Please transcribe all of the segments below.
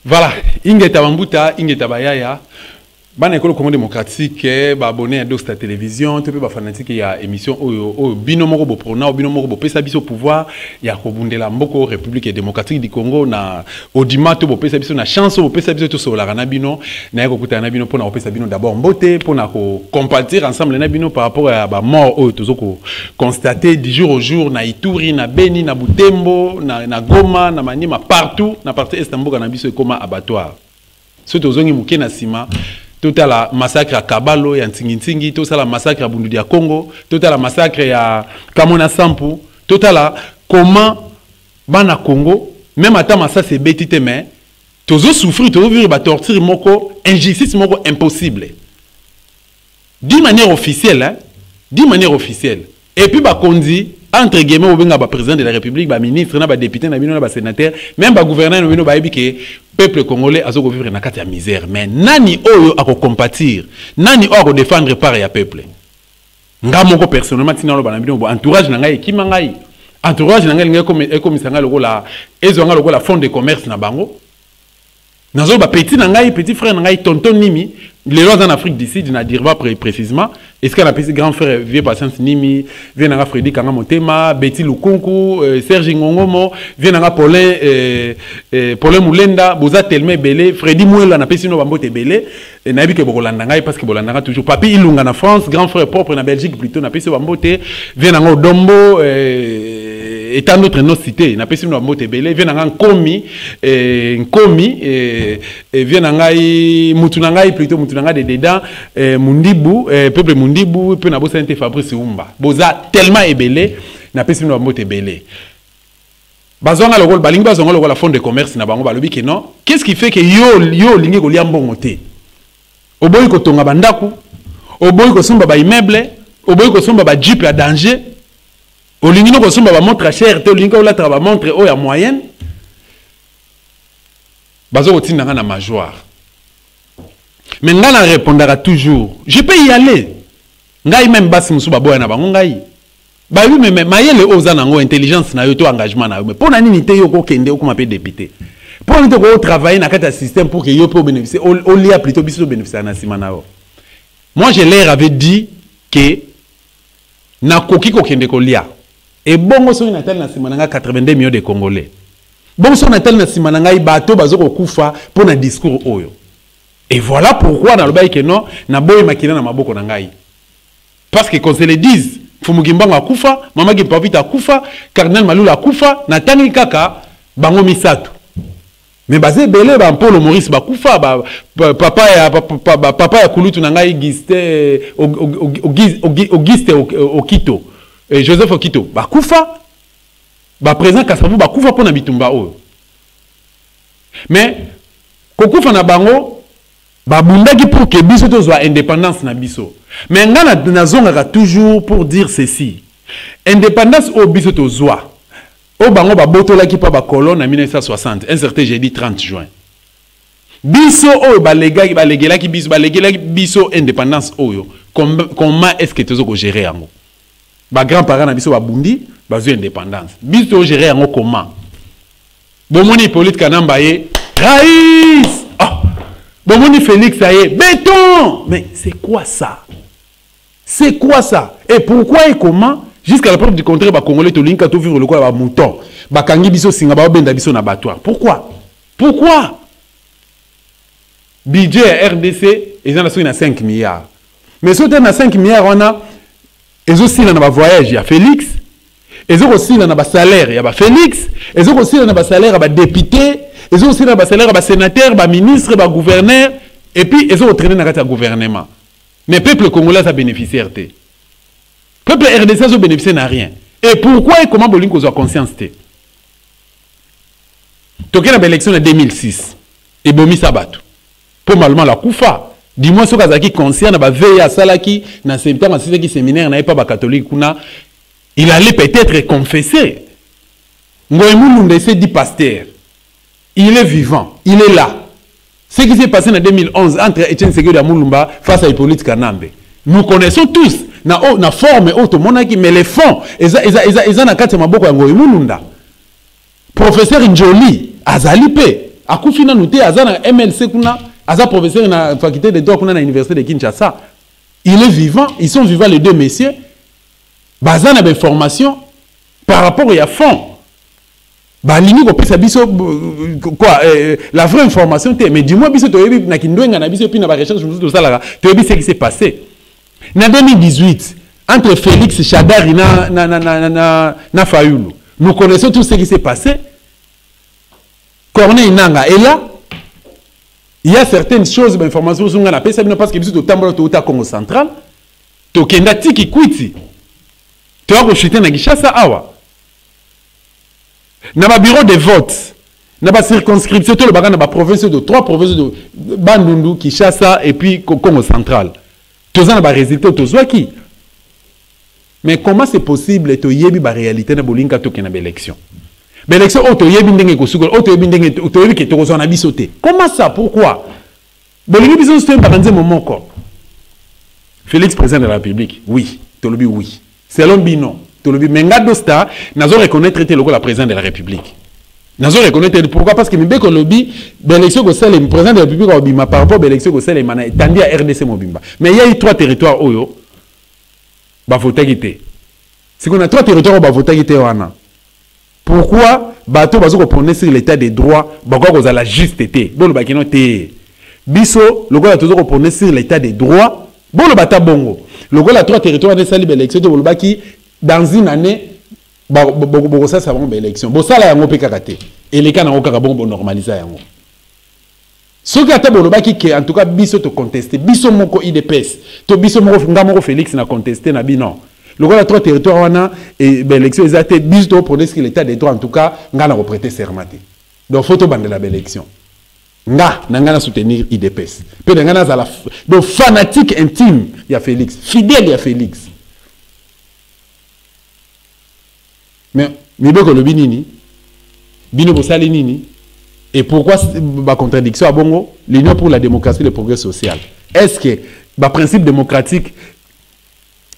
Voilà, ingeta bambuta, ingeta bayaya. Bana école Congo démocratique, ba abonné à Dosta télévision, tu peux ba fanatique ya émission o bino moko bo prona, bino moko bo pesa biso pouvoir ya ko bundela mboko République démocratique du Congo na audimat bo pesa biso na chance bo pesa biso to sola na bino na ko kuta na bino pona pesa bino d'abord mbote pona ko compatir ensemble na bino par rapport à ba mort o tozoko constater du jour au jour na Ituri na Beni na Butembo na Goma na Maniema partout na partie Istanbul na biso comme abattoir. Ce tozongi muke na sima tout la massacre à Kabalo ya Ntingi, tout ça la massacre à Bundu dia Congo, tout la massacre à Kamona Sampu, tout la comment bana Congo, même à Tamasa c'est bétité mais tous souffrir, tous vivre ba torture moko, injustice moko impossible. D'une manière officielle, hein, d'une manière officielle. Et puis ba kondi entre guillemets au benga ba président de la République, ba ministre na ba député na bino na ba sénateur, même ba gouverneur na bino ba ebike peuple congolais a vivre na kati ya misère. Mais nani oyo ako compatir, nani oyo ako défendre par ya peuple. Nga moko personnellement tina lo ba na bino entourage na ngai ekima ngai. Entourage na ngai comme sanga lokola ezonga lokola fond de commerce na bango. Nazo ba petit na ngai, petit frère na ngai tonton Nimi, les lois en Afrique d'ici, je ne dire pas précisément. Est-ce qu'on a petit grand frère vieux patience Nimi, vient na Freddy Kanga Motema, Betty Lukunku, Serge Ngongomo, vient na Paulin Moulenda, Boza Telme Belé, Freddy Mouela na pesi no bambote Belé, na bike bokolanda ngai parce que bolanda toujours papi Ilunga na France, grand frère propre na Belgique plutôt na pesi bambote, vient na Odombo et tant d'autres nos cités, na pesi no bambote Belé, vient na Nkomi, Nkomi vient na ngai Mutunangai plutôt Mutunanga de dedans, Mundibu, peuple Mundibu, puis na bosa inte Fabrice Umba. Boza tellement ébélé, na pesi no bambote Belé. Bazonga lokol balingi bazonga lokol la fond de commerce na bango balobi que non. Qu'est-ce qui fait que yo lingi ko liambo ngote? Oboyi ko tonga bandaku, oboyi ko somba ba immeuble, oboyi ko somba ba jeep à danger. Olingi no ko somba ba montre cher, te olingi ko la tra ba montre o ya moyenne. Bazo ko tinanga na major. Mais ngana répondra toujours, je peux y aller. Ngai même basi musuba boya na bango ngai. Bah oui, mais mayele ozanango intelligence na yo to engagement na yo. Mais pour nani nite yo ko kende ko m'appelle député. Pour nani ko travailler na kata système pour que yo peut bénéficier au lia plutôt biso bénéficier na simana yo. Moi je leur avais dit que na koki ko kende ko lia. Et bongo so na tel na simana nga 82 millions de Congolais. Bongo so na tel na simana nga bato bazo ko kufa pour na discours oyo. Et voilà pourquoi dans le bail que non na boy makina na maboko na ngai. Parce que quand se le disent Fumugimbanga kufa, mama Gipavita kufa, Cardinal Malula kufa, Natani Kaka, bango misatu. Mais basé belé ba Paul Maurice ba kufa, papa ya Kulutu nangai Auguste Okito, Joseph Okito, ba kufa, ba président Kasavu ba kufa pona bitumba oyo. Mais kokufa na bango ba bundaki pour que biso to soit indépendance na biso. Mais ngana nazonga toujours pour dire ceci. Indépendance au biso to zwa. O bango ba botola ki pa ba colonne en 1960, un certain jeudi 30 juin. Biso o ba legela ki biso indépendance oyo. Comment est-ce que tozo ko gérer yango? Ba grand-parents na biso ba bundi, ba zo indépendance. Biso gérer yango comment? Bomoni Hippolyte Kanamba ye, Raïs. Bon, mon Félix, ça y est, béton! Mais c'est quoi ça? C'est quoi ça? Et pourquoi et comment? Jusqu'à la preuve du contraire, les Congolais, tout le monde a vivre le quoi, les moutons. Les Kangi biso singa, les benda biso na abattoir. Pourquoi? Pourquoi? Budget RDC, ils en ont 5 milliards. Mais si on a 5 milliards, on a, ils ont aussi un voyage, il y a Félix. Ils ont aussi un salaire, il y a Félix. Ils ont aussi un salaire, il y a député. Ils ont aussi un salaire, un sénateur, un ministre, un gouverneur, et puis ils ont entraîné dans le gouvernement. Mais le peuple congolais a bénéficié. Le peuple RDC a bénéficié de rien. Et pourquoi et comment Bolinko a conscience? Toké na l'élection de 2006, et Bomi Sabatou. Pour malheureusement la Koufa. Dis-moi ce qui est conscient, na veille à Salaki, dans ce temps, dans séminaire, n'a pas catholique, il allait peut-être confesser. Ngoïmoulou s'est dit pasteur. Il est vivant, il est là. Ce qui s'est passé en 2011 entre Etienne Tshisekedi et Moulumba face à Hippolyte Kanambe. Nous connaissons tous, na forme autre monaki, mais les fonds, ils ont na kati maboko ya Ngoïmoulunda. Professeur Njoli, Azalipe, Akufina noté azana MLC kuna, aza professeur na faculté de droit kuna na université de Kinshasa. Il est vivant, ils sont vivants les deux messieurs. Bazana ben formation par rapport à fond. Bah lini ko pesa biso quoi la vraie information mais dis-moi biso to yebi na kindwenga na biso puis na ba recherche tout ça là to yebi ce qui s'est passé. En 2018 entre Félix Chadari na Fayulu. Nous connaissons tout ce qui s'est passé. Corneille Nanga est là. Il y a certaines choses, informations sur la paix, parce que nous sommes au Congo central. To kenda tiki kwiti. To ako chité na Gishasa awa. Na ba bureau de vote. Na ba circonscription to le baga na ba province de 3 provinces de Bandundu, Kinshasa et puis Congo central. To za na ba résultat to zwaki. Mais comment c'est possible to yebi ba réalité na bolinga to kena ba élection? L'élection, comment ça? Pourquoi? Félix, président de la République, oui. Tolobi, oui. Selon Bino, Tolobi, Menga Dosta, n'a pas reconnaître le président de la République. N'a pas reconnaître pourquoi? Parce que Mbeko Lobi, l'élection que c'est le président de la République, par rapport à l'élection que c'est le mana, tandis à RDC Mobimba. Mais il y a eu 3 territoires où c'est qu'on a 3 territoires où pourquoi bateau bazo ko prendre sur l'état des droits bako ko za la justeté bon le bakino té biso le gola toujours ko prendre sur l'état des droits bon le bata bongo le gola 3 territoires de sali élection de bolbaki dans une année bako ça va élection bo sala yango pe kakaté et les cas na okaka bon normaliser yango ce qui a été bolbaki que en tout cas biso to contester biso moko IDPS to biso moko ngamo Félix na contester na bino. Le rôle de 3 territoires, et l'élection est été bis pour dire que l'état des droits, en tout cas, n'a pas prêté serment. Donc, il faut que la belle élection. N'a pas soutenir IDPS. Donc, fanatique intime, il y a Félix. Fidèle, il y a Félix. Mais, il y a le binini, bino bosali nini, et pourquoi la contradiction à Bongo, l'Union pour la démocratie et le progrès social? Est-ce que le principe démocratique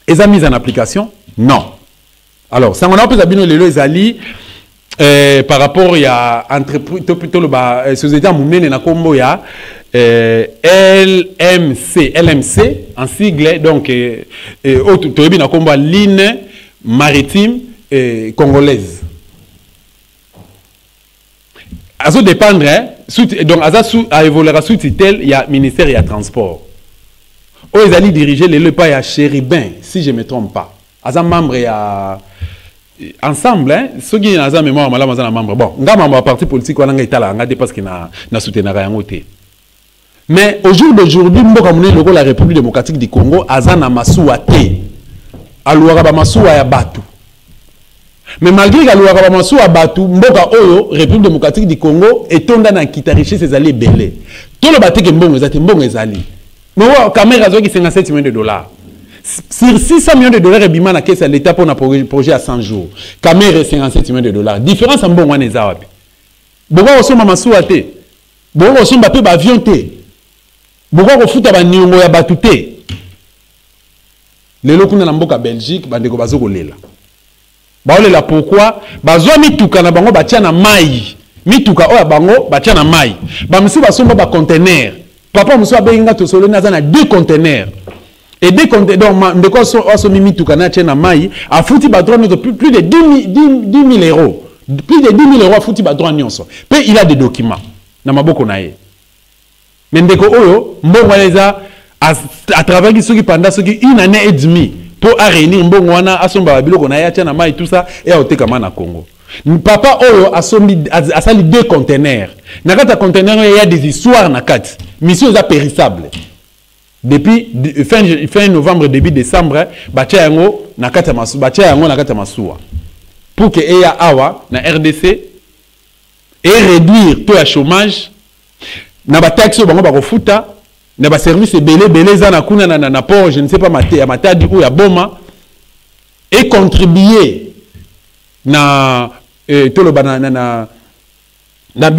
est mis en application? Non. Alors, ça on a appelé Zabino Lelo Ezali par rapport à entreprise plutôt le société Mounene na Kombo ya LMC en sigle donc autre toyebi na Kombo ligne maritime congolaise. Azo dépendre donc à évoluer sous titel il y a ministère il y a transport. Ils allaient diriger le pas à Chéribin, si je ne me trompe pas. As un membre ensemble, hein, ceux qui ont un mémoire, un membre. Bon, on a un parti politique, on a un parce qu'il a soutenu rien. Mais au jour d'aujourd'hui, la République démocratique du Congo, Azana Masouate, Alouara Massoua ya Batu. Mais malgré que Alouara Massoua Batu, Mboka Oyo, République démocratique du Congo, est tombé dans Kitariché, ses alliés belés. Tout le bâti qui est bon, les alliés. Mais la caméra qui 57 millions de dollars. Sur 600 millions de dollars, il y a l'État pour un projet à 100 jours. Caméra 57 millions de dollars. Différence en bon, on est à Pourquoi on s'en souhaite? Pourquoi on s'en bat avion? Pourquoi on fout à Nyongo ya batute? Les locaux dans la Belgique, bande ko bazoko lela. Baolela pourquoi? Bazwa mituka na bango batia na mai. Mituka oya bango batia na mai. Ba misi basomba ba conteneur. Papa Moussa Benga to solo na 2 conteneurs. Et 2 conteneurs donc de quoi sont mis tout kana tient na mai a fouti ba droit plus de 10 000 euros. Plus de 10 000 euros a fouti ba droit nyonso. Puis il a des documents na maboko na ye. Mais ndeko oyo mbongo leza à travers qui pendant ce qui 1 année et demie pour réunir mbongo wana asomba biloko na ye tient na mai tout ça et a otekama na Congo. Papa Oyo a sali 2 conteneurs. Dans les conteneurs, il y a des histoires. Mission est périssable. Depuis fin novembre, début décembre, batia yango nakata masuwa. Pour que aya awa na RDC et réduire tout le chômage, na ba taxe bango ba kofuta, na ba service belé za na kuna na port, je ne sais pas matadi ou ya boma et contribuer na tout le banana na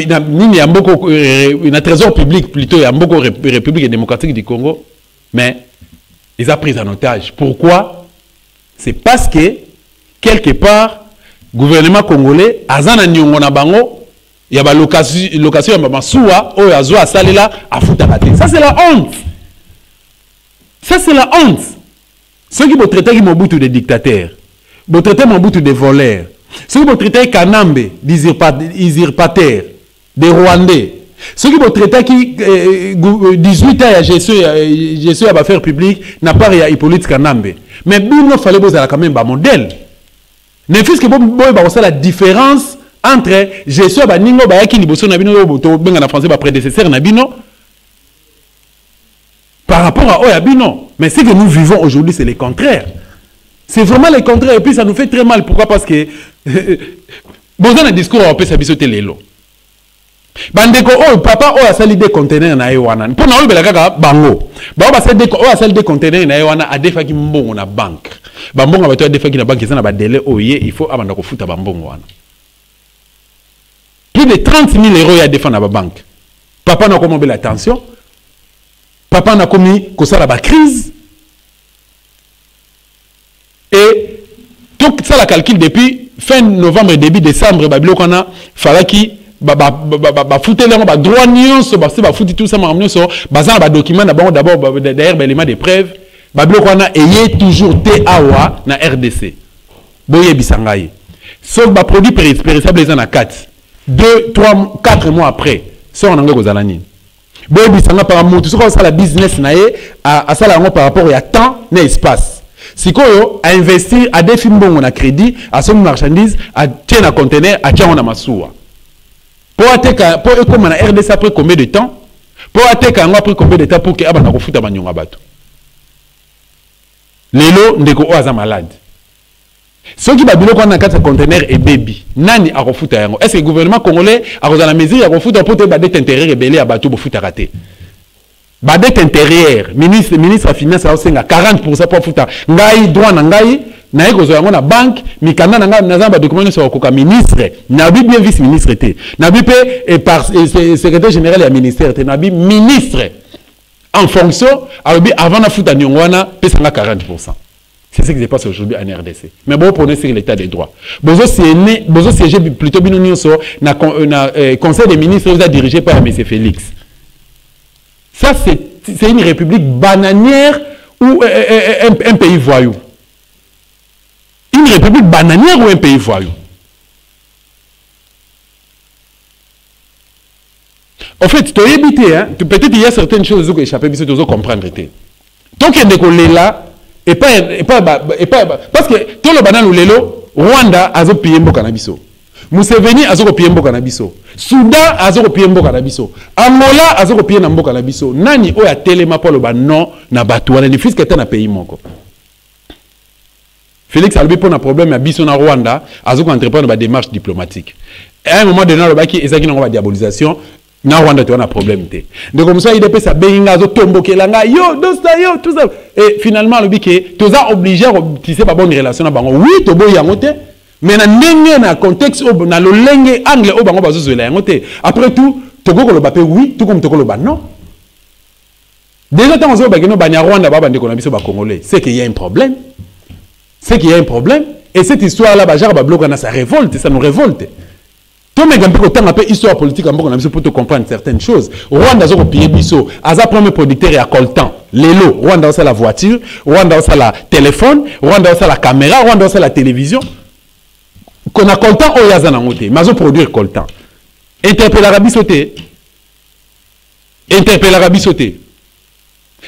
trésor public plutôt ya mboko République démocratique du Congo, mais ils ont pris en otage. Pourquoi? C'est parce que quelque part gouvernement congolais azana nyongo na bango Il y a une location, il y a un soua, il y a un salela, à foutre à rater. Ça, c'est la honte. Ça, c'est la honte. Ceux qui vont traiter Mobutu de dictateur, vont traiter Mobutu de voleur, ceux qui vont traiter Kanambe d'usurpateur, de Rwandais, ceux qui vont traiter qui 18 ans à Jésus à affaires publiques, n'a pas à Hippolyte Kanambe. Mais il fallait quand même un modèle. Ne fût-ce que vous la différence entre Jésus et Ningo Bayaki Liboso Nabino, en français, prédécesseur Nabino, par rapport à Oyabino. Mais ce que nous vivons aujourd'hui, c'est le contraire. C'est vraiment le contraire. Et puis ça nous fait très mal. Pourquoi? Parce que bon, dans le discours, on peut s'abisoter les lots. Bandeko, oh, papa, oh, a sali des conteneurs na ewana. Pour nous, belaka bango. Ba ba sali des conteneurs na ewana a defa ki mbongo na banque. Ba mbongo ba to defa ki na banque, ça na ba délai oye, il faut abanda ko futa ba mbongo wana. Plus de 30 000 euros à défendre la banque. Papa n'a commis l'attention. Papa n'a commis que ça la crise. Et tout ça la calcul depuis fin novembre début décembre babilo kana fallait qui fouter les droit nions fouter tout ça bazan document d'abord derrière élément de preuve babilo kana ayé toujours TAWA na RDC. Boye bisangaye. Sauf ba produit périssable les en a 4. 2, 3, 4 mois après, ça on a encore zalani. Boye bisanga par amour, tout ça la business nae à ça la par rapport à temps et espace. Si quoi à investir à des films bon on a crédit à son marchandise à tiens un conteneur à tiens on a masoua. Pour attaquer pour comme on a RDC après combien de temps? Pour attaquer après combien de temps pour que abana ko futa banyonga bato. Lelo ndeko oaza malade. Ceux qui babilo quand on a 4 conteneurs et baby nani a refuta yango. Est-ce que le gouvernement congolais a la mesure à refuta pour te badet intérieur rebelle à bateau pour futa raté? Badet intérieur, ministre des Finances a aussi 40% pour futa. Ngai droit na ngai na eko zo yango na banque, mikanda na ngai na zamba document sur koka ministre, na bi bien vice ministre té. Na bi pe et par secrétaire général du ministère té, na bi ministre en fonction avant na futa nyongwana pesa 40%. C'est ce qui se passe aujourd'hui en RDC. Mais bon, pour nous, c'est l'état des droits. Bozo siéger plutôt bien na conseil des ministres vous a dirigé par M. Félix. Ça, c'est une république bananière ou un pays voyou. Une république bananière ou un pays voyou. En fait, tu as évité, hein, peut-être il y a certaines choses que échappé, mais tu dois comprendre. Tant qu'il y a des collègues là, et pas parce que tout le banal ou lelo Rwanda azo piyembo kanabiso Museveni azo piyembo kanabiso Soudan azo piyembo kanabiso Angola azo piyembo kanabiso nani oya telema pour le non na batu wana ni fiske na pays moko Félix Albi pour un problème à biso na Rwanda azo entreprendre ba démarche diplomatique à un moment donné le baki ezaki na ba diabolisation na Rwanda tu as un problème té donc comme ça il dépêche sa benga zo tomboke langa yo dosta yo tout ça et finalement le biké tu as obligé à tisser pas bonne relation na bango oui to boy yango té mais na ndenge na contexte au na lo lenge angle au bango bazo zoela yango té après tout to go lo bapé oui tout comme to lo ba non déjà tant zo ba keno ba nya Rwanda ba bande ko na biso ba congolais c'est qu'il y a un problème et cette histoire là ba jar ba bloquer na ça révolte ça nous révolte. Tout le monde a une histoire politique pour te comprendre certaines choses. Rwanda a payé biso, a premier producteur et a coltan. Lelo, Rwanda a la voiture, Rwanda a la téléphone, Rwanda a la caméra, Rwanda a la télévision. Qu'on a coltan, on y a zanangote, mais on produire coltan. Interpelle l'Arabie sauté.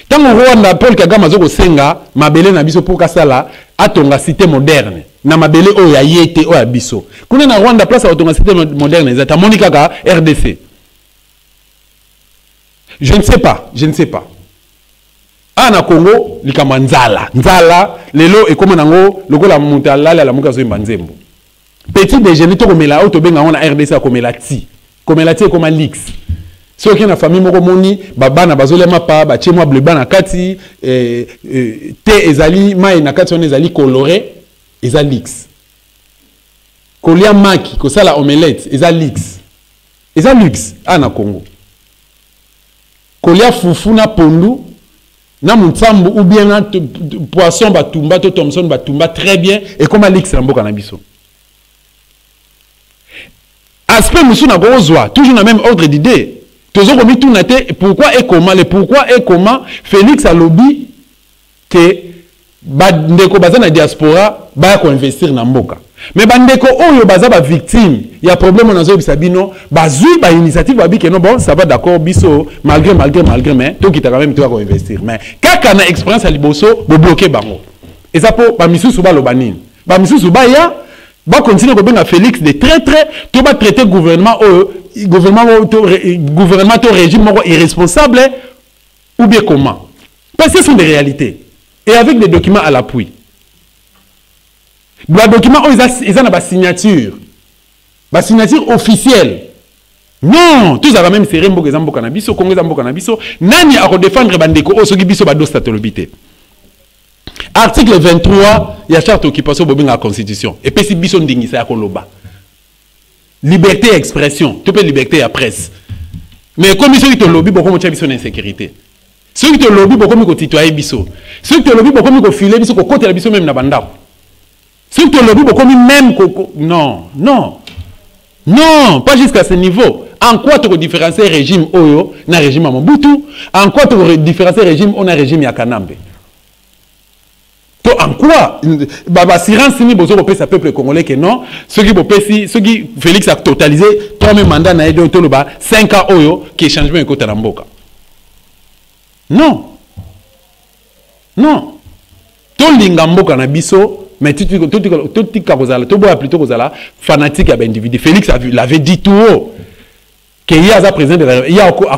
Tant que Rwanda, Paul Kagame a senga, mabele na biso pour kasala, a ton cité moderne. Na mabele o ya yete o ya biso kuna na Rwanda place à autonomité moderne ezata Monica ka RDC je ne sais pas na Congo likama nzala lelo e comme nango lokola mutala la muka zo mbanzembo petit déjeuner to komela auto benga on na RDC komela ti comme lix so ki na famille moko moni babana bazolema pa ba chemwa bleba na kati te ezali mai na kati on ezali coloré eza lix kolia maki kosala omelette eza lix na Congo kolia fufu na pondu na mutsambu ou bien na poisson batumba to Thomson batumba très bien et comme lix na mboka na biso aspect monsieur na gozwa toujours na même ordre d'idée toujours comme tout naté pourquoi et comment le pourquoi et comment Félix a lobby que bandeko baza na diaspora ba ko investir na mboka mais bandeko oyo baza ba victime ya problème na zo bisabino bazui ba initiative ba bikeno bon ça va d'accord biso malgré mais to kita quand même to ko investir mais kaka na expérience à liboso bo bloquer bango et ça pour ba misusu ba lobanine ba misusu ba ya ba continuer ko benga Félix de très to ba traiter gouvernement to régime moko irresponsable ou bien comment parce que ce sont des réalités et avec des documents à l'appui. Les documents, ils ont une signature. Une signature officielle. Non, tous les même serré mboka zambo cannabis, Congo zambo cannabis, nani a défendre bandeko o soki biso ba do statolobité. Article 23, il y a charte occupation bobinga constitution. Et puis si biso ndingisa ya koloba. Liberté d'expression, tu peux liberté à presse. Mais comme ils sont dans le lobby, beaucoup de biso d'insécurité. Ceux qui te lobby beaucoup mieux titoyer biso. Ceux qui te lobby beaucoup mieux filer biso ko côté la biso même na banda. Ceux qui te lobby beaucoup même non, pas jusqu'à ce niveau. En quoi tu différencier régime oyo na régime à Mobutu? En quoi tu différencier régime on a régime ya Kanambe? To en quoi baba sirance ni bozo ko pesa peuple congolais que non, ceux qui Félix a totalisé trois mandats na edo to loba 5 ans oyo qui changement ko taramboka. Non. Tout l'ingamboka na biso, mais tout plutôt kozala fanatique à l'individu. Félix l'avait dit tout haut qu'il y a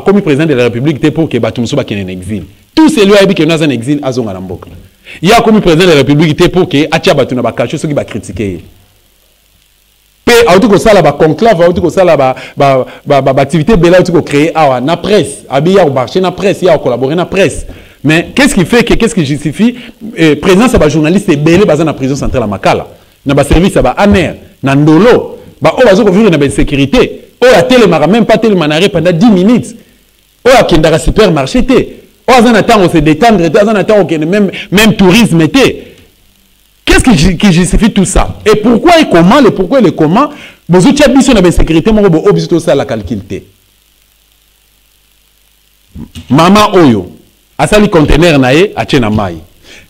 commis président de la République pour que Batumso ba en exil. Tout celui qui est en exil a zonga mboka. Il y a commis président de la République pour que Atia Batuna ba cacher ceux qui va critiquer. Pe auto ko sala ba conclave auto ko sala ba activité bela auto ko créer awa na presse abiya au marché na presse ya collaborer na presse mais qu'est-ce qui justifie présence ba journaliste belé baza na prison centrale à Makala na ba service ba aner na ndolo ba o bazo ko vivre na ba sécurité o a télémara même pas télémanaré pendant 10 minutes o a kendara supermarché té o azana temps on se détendre azana temps on même tourisme était. Qu'est-ce qui justifie tout ça? Et pourquoi et comment? Le pourquoi et le comment? Vous avez besoin de sécurité, vous avez besoin de la calculité. Maman Oyo, a sali conteneur nae a tchena mai.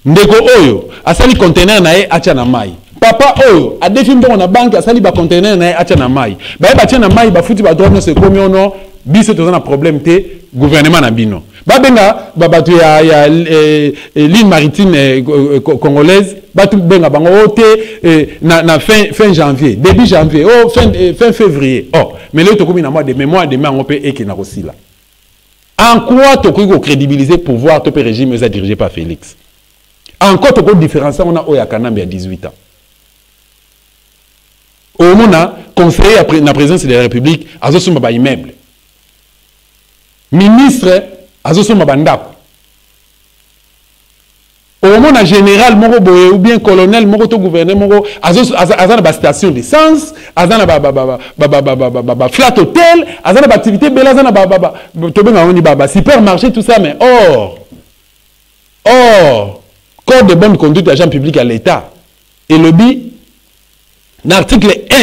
Ndeko Oyo, a sali conteneur nae a tchena mai. Papa Oyo, a défini dans la banque a sali ba conteneur nae a tchena mai. Ba ba tchena mai ba futi ba droit no se komiono, biso tozana problème te gouvernement na bino. Babenga babatu ya ligne maritime congolaise batu benga bango ote na fin janvier début janvier fin février mais là to komi na mois de mémoire de mango pe et na kosila en quoi to ko crédibiliser pouvoir to pe régime est dirigé par Félix en quoi to ko différencier on a Oya Kanambe à 18 ans au mona conseiller après la présidence de la République azo suma ba immeuble ministre azoso mabandako au moment général moko boye ou bien colonel moko to gouverneur moko azana ba station d'essence azana ba flat hotel azana ba activité bela azana to benga oni ba supermarché tout ça mais code de bonne conduite agent public à l'état et lobby l'article 1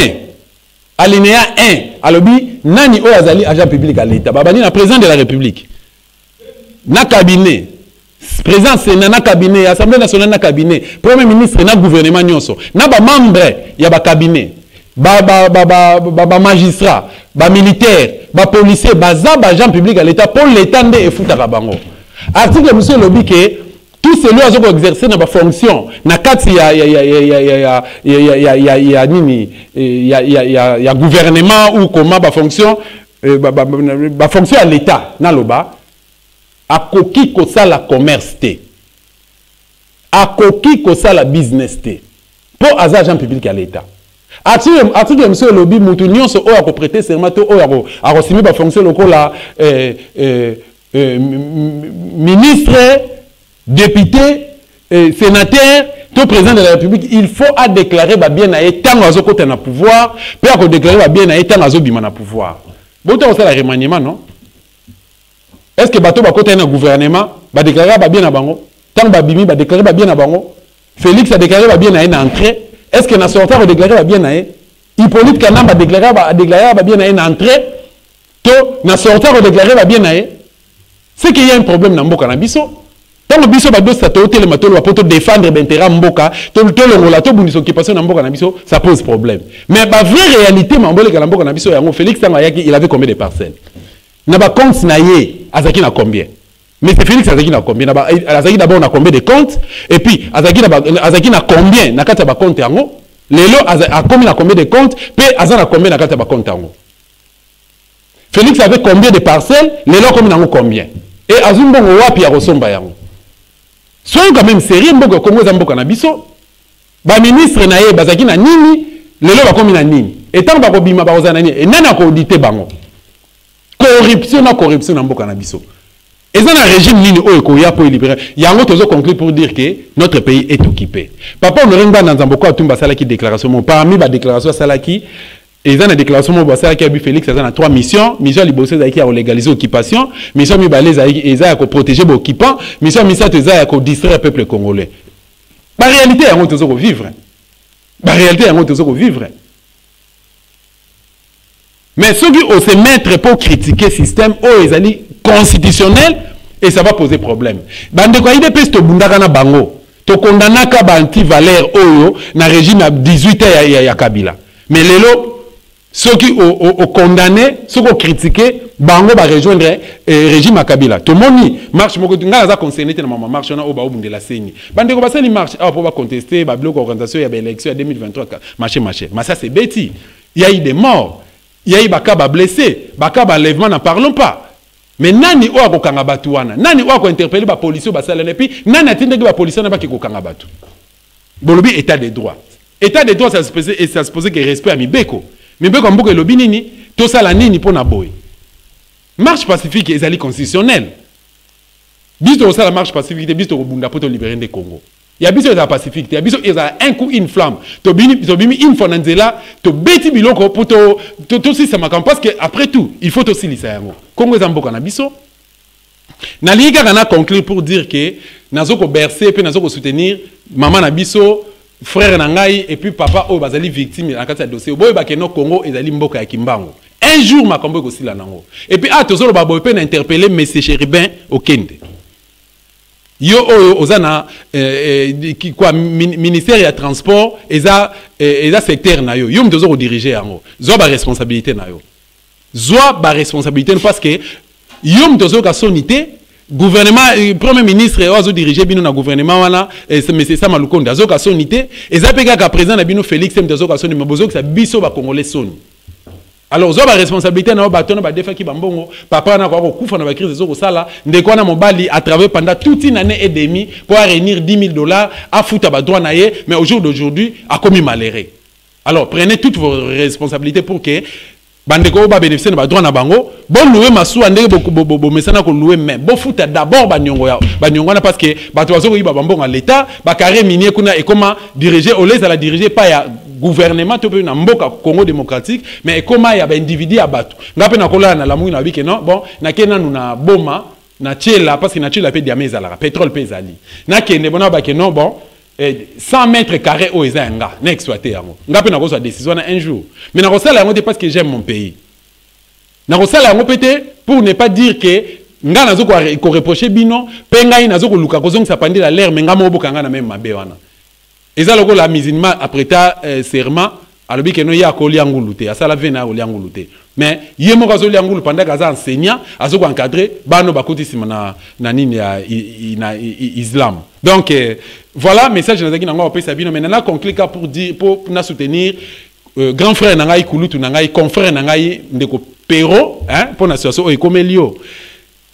alinéa 1 à lobby nani o azali agent public à l'état babani na président de la République na cabinet président sénat na cabinet assemblée nationale na cabinet premier ministre na gouvernement nyonso na ba membre ya ba cabinet ba magistrat ba militaire ba policier baza ba agent public à l'état pour l'état nde efutaka bango article monsieur lobby que tout celui qui a exercé na ba fonction na kati ya gouvernement ou comment ba fonction ba fonction à l'état na loba akoki kosala commerce te akoki kosala business te pour agent public à l'état article monsieur lobby mutu nyonso oyo akoprêter serment to oyo akosimi ba fonction lokola ministre député sénateur tout président de la République il faut à déclarer ba bien na etango azokota na pouvoir pe a déclarer ba bien na etango azobima na pouvoir boto osala remaniement non. Est-ce que bateau va côté un gouvernement va déclarer bien à bango tant babimi va déclarer bien à bango Félix a déclaré bien à une entrée est-ce que na sortant va déclarer bien à Hippolyte Kanam a déclaré bien une entrée, to na sortir a déclaré bien c'est qu'il y a un problème dans Mboka na biso. Tant que biso ba dosa to tele matolo ba poto défendre l'intérêt Mboka, to longola to buniso occupation na Mboka na biso, ça pose problème. Mais la vraie réalité Mambole ka Mboka na biso yango Félix Tangayaki, il avait combien de parcelles? Na ba compte na ye, azaki na combien? Mais c'est Félix azaki na combien? Azaki d'abord na combien de comptes et puis azaki na combien na kata ba compte yango? Lelo a combien de comptes, puis azana combien na kata ba compte yango? Félix avait combien de parcelles? Lelo combien? Et Azumbongo wapi ya Rosomba yango. Soyons quand même sérieux, Mboka Congo Zamboka na biso. Ba ministre na ye bazaki na nini, lelo ba komi na nini. Et tant ba ko bima ba ozana nini, et nana ko auditer bango. Corruption na Mboka na biso. Et ça na régime nini oyo ko ya po libérer. Yango tozo conclure pour dire que notre pays est occupé. Papa Onorenga na Nzamboko atumba salaki déclaration parmi ba déclaration salaki. Et dans la déclaration, qui a vu Félix, il y a 3 missions. Mission Libossé, qui a légalisé l'occupation. Mission Mibalé, qui a protégé les occupants. Mission Missa, qui a distraire le peuple congolais. La réalité, il y a toujours vivre. La réalité, il y a toujours vivre. Mais ceux qui osent se mettre pour critiquer le système, ils sont constitutionnels et ça va poser problème. Bande quoi, il dépêche de Bundagana Bango. Tu condamnes à anti-valeur Oyo, dans le régime à 18 ans, il y a Kabila. Mais les lots, ceux qui ont condamné, ceux qui ont critiqué, Bango va rejoindre le régime à Kabila. Tout le monde marche, je suis concerné dans ma marche, de la CENI. Bande ko basali marche, pour contester, ba bloc organisation, il y a l'élection en 2023, marché. Mais ça c'est bêtis. Il y a eu des morts, il y a eu des blessés, des enlèvements, n'en parlons pas. Mais nani oa ko kanga batu wana, nani oa ko interpeller ba policier ba sala nepi, nani atindeki ba policier na ba ki ko kanga batu. Bolobi état de droit. État de droit ça se pose que respect à Mibeko. Mibeko mboka lobi nini, to sala nini pona boy. Marche pacifique ezali constitutionnel. Biso sala marche pacifique, biso bunda poto libérer de Congo. Ya biso eza pacifique, ya biso eza un coup une flamme. To bimi une fonanzela, to beti biloko poto to si ça makam parce que après tout, il faut aussi lisa yango. Congo eza mboka na biso. Na liga kana conclure pour dire que nazoko bercer pe nazoko soutenir maman na biso, frère Nangai et puis papa o bazali victime en kati ya dossier. Boy ba keno Congo ezali mboka ya Kimbango. Un jour makambo ko sila nango. Et puis tozolo ba boy pe na interpeller monsieur Chéribin Okende. Yo ozana quoi ministère ya transport eza secteur na yo. Yo mtozoko diriger yango. Zo ba responsabilité na yo. Zo ba responsabilité parce que yo mtozoko ka sonité gouvernement premier ministre ozo diriger bino na gouvernement wana monsieur Sama Lukonde azoka sonité ezapeka ka président na bino Félix mtazoka soni mabozoka sa biso ba congolais soni. Alors zo ba responsabilité na ba tona ba defa ki bambongo papa na ko kufa na ba crise zo ko sala ndeko na mobali a travaillé pendant toute une année et demie pour réunir $10,000 à foutre ba droit na ye mais au jour d'aujourd'hui a commis malheureux. Alors prenez toutes vos responsabilités pour que bandeko ba bénéficier na droit na bango bon louer masu ande bo mesana ko louer mais bo futa d'abord banyongo na parce que bato bazo ko iba bambongo à l'état ba carré minier kuna et comment diriger au les à la diriger pas ya gouvernement to pe na mboka Congo démocratique mais comment ya ba individu à bato ngape na kola na lamu na bike non bon na kena na boma na tchela parce que na tchela pe diamètre la pétrole pe zali na kene bona ba ke non bon 100 mètres carrés au Ezanga, n'exploité yango. Ngape na ko soit décision un jour. Mais na ko sala yango parce que j'aime mon pays. Na ko sala yango peut-être pour ne pas dire que nga nazo ko reprocher bino, pe ngai nazo ko luka ko zongisa pandi la l'air mais nga mo bokanga na même mabe wana. Eza loko la musulman après ta serment alobi ke no ya ko liangulu te, asala vena ko liangulu te. Mais yé mo kazo liangulu pendant kaza enseignant, azo ko encadrer bano bakoti sima na nini ya islam. Donc voilà message nazaki nango opé sabino mais nana conclure pour dire pour soutenir grand frère nangai Kulutu nangai confrère nangai ndeko Pero hein pour na situation o ekomelio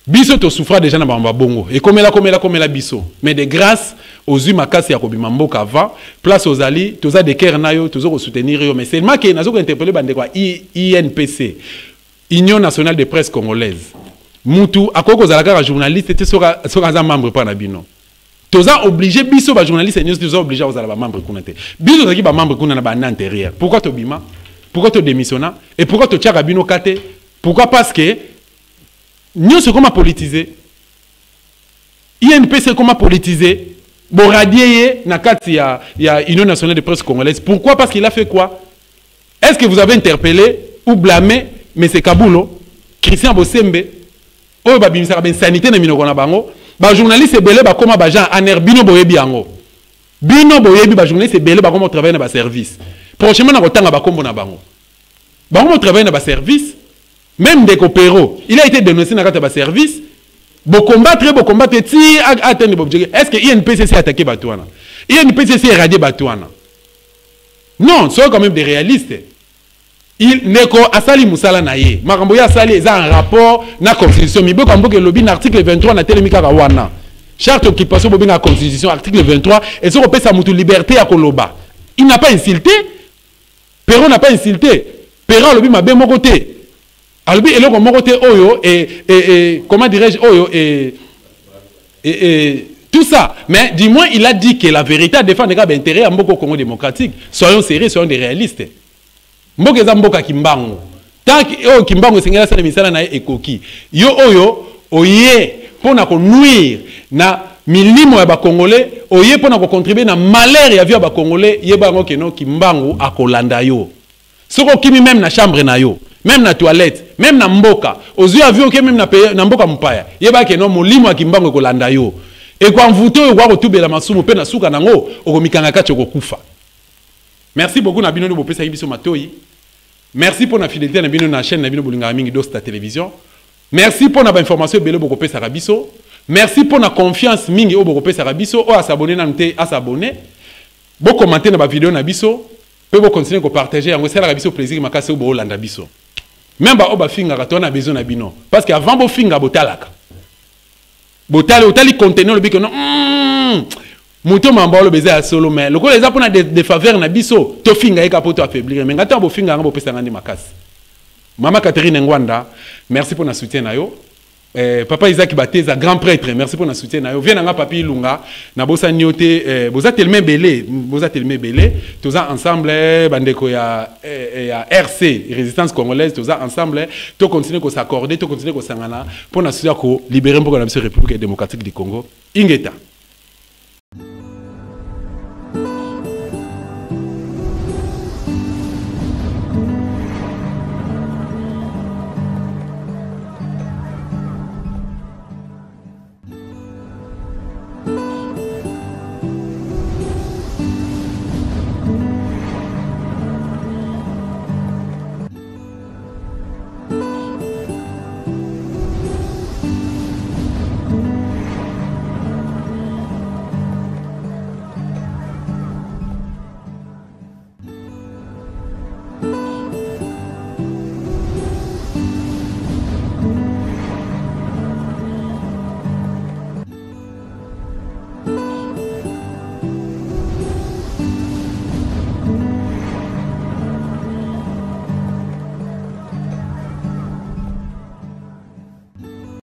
biso to souffra déjà na bamba bongo et comme la biso mais de grâce aux makasi ya kobima mboka avant place aux ali toza de cœur nayo tozo ko soutenir yo mais seulement que nazo ko interpeller bandeko INPC Union nationale de presse congolaise mutu akoko zalaka journaliste te soka za membre pa na bino toza obligé biso ba journaliste news toza obligé aux ala ba membre kuna te biso zaki ba membre kuna na ba intérieur pourquoi to bima pourquoi to démissionna et pourquoi to tchaka bino kate pourquoi parce que nous c'est comment politiser INPC comment politiser bon radier na kati ya Union nationale de presse congolaise pourquoi parce qu'il a fait quoi Est-ce que vous avez interpellé ou blâmé M. Kabulo, Christian Bosembe, ou babimisa ben sanité na minoko na bango, ba journaliste belé ba koma ba gens aner bino boyebi ango. Bino boyebi ba journaliste belé ba koma travailler na ba service. Prochainement na kotanga ba kombo na bango. Ba koma travailler na ba service, même des copéros, il a été dénoncé na kata ba service. Bo combattre ti atteindre l'objectif. Est-ce que INPCC a attaqué Batouana? INPCC a radié Batouana? Non, c'est quand même des réalistes. Il n'est qu'à Asali Moussala Naye. Maramboya Asali est en rapport na constitution. Mais bon, comme que lobby l'article 23 na télémika Kawana. Charte occupation bobina la constitution article 23 et ce qu'on peut sa mutu liberté à Koloba. Il n'a pas insulté. Perron n'a pas insulté. Perron lobby m'a bien mon côté. Albi et le mon côté oyo et comment dirais-je oyo et tout ça. Mais du moins il a dit que la vérité défend des gars d'intérêt à Mboko Congo démocratique. Soyons sérieux, soyons des réalistes. Mboka za mboka Kimbango. Tant que Kimbango sengela sa misala na ekoki. Yo oyo oye pona ko nuire na milimo ya ba Congolais, oye pona ko contribuer na malheur ya vie ba Congolais, yeba ngo keno Kimbango akolanda yo. Soko kimi même na chambre na yo, même na toilette, même na mboka. Ozu avion ke même na mboka mpaya. Yeba keno molimo ya Kimbango kolanda yo. Et kwa mvuto yo kwa kotubela masumu pe na suka nango okomikanga kati okokufa. Merci beaucoup na bino bopesa biso matoyi. Merci pour la fidélité na bino na chaîne na bino bolinga mingi Dosta télévision. Merci pour la information belo bopesa rabiso. Merci pour la confiance mingi o bopesa rabiso o s'abonner na nte a s'abonner. Bo commenter na ba vidéo na biso, pe bo continuer ko partager yango sala rabiso plaisir makase o bo landa biso. Même ba o ba finga ka tona besoin na bino parce que avant bo finga botalaka. Botale otali contenir le biko non. Mouton mambolo beza ya solo mais le les apona des faveurs na biso to finga eka poto affaiblir mais ngata bo finga ngo pesa ngandi makasi. Mama Catherine Ngwanda, merci pour na soutien na yo. Papa Isaac Bateza, grand prêtre, merci pour na soutien na yo. Viens nga papi Lunga na bosa nyote boza tellement belé, tous ensemble bandeko ya RC résistance congolaise tous ensemble to continuer ko s'accorder, to continuer ko sangana pour na soutien ko libérer mboko na biso République démocratique du Congo. Ingeta